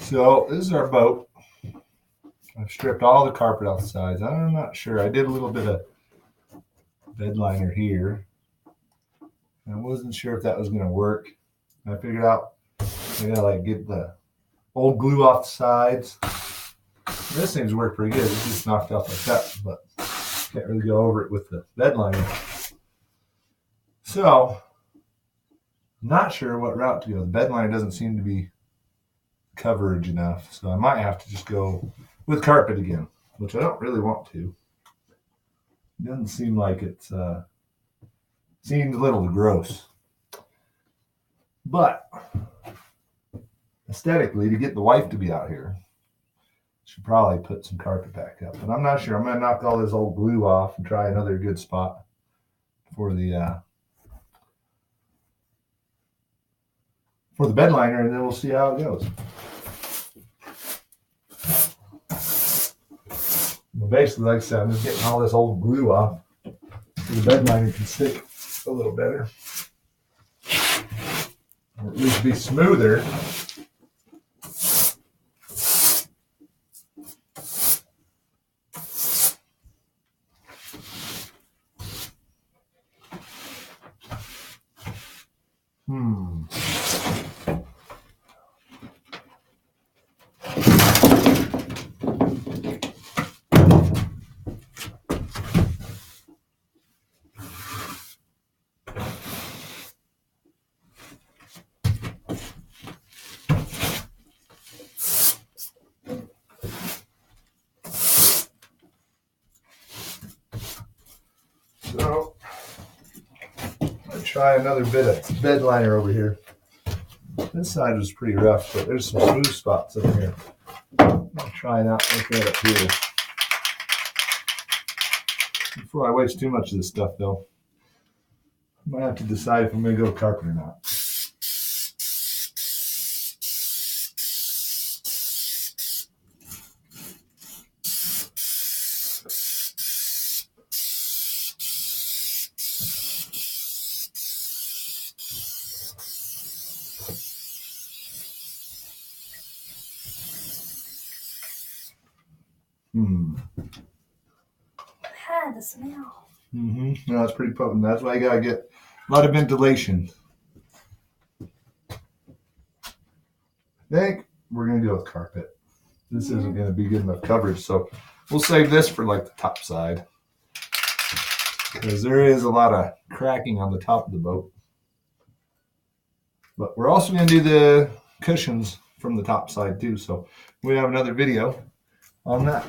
So this is our boat. I've stripped all the carpet off the sides. I'm not sure. I did a little bit of bed liner here. I wasn't sure if that was going to work. I figured out I gotta like get the old glue off the sides. This seems to work pretty good. It's just knocked off like that, but can't really go over it with the bed liner. So I'm not sure what route to go. The bed liner doesn't seem to be coverage enough, so I might have to just go with carpet again, which I don't really want to. It doesn't seem like it's seems a little gross. But aesthetically, to get the wife to be out here, should probably put some carpet back up. But I'm not sure. I'm going to knock all this old glue off and try another good spot for the bed liner, and then we'll see how it goes. Well, basically, like I said, I'm just getting all this old glue off so the bed liner can stick a little better, or at least be smoother. So I'll try another bit of bed liner over here. This side was pretty rough, but there's some smooth spots up here. I'll try not like that up here. Before I waste too much of this stuff, though, I might have to decide if I'm going to go carpet or not. The smell. No, it's pretty potent. That's why you gotta get a lot of ventilation. I think we're gonna go with carpet. This isn't gonna be good enough coverage, so we'll save this for like the top side, because there is a lot of cracking on the top of the boat. But we're also gonna do the cushions from the top side too, so we have another video on that.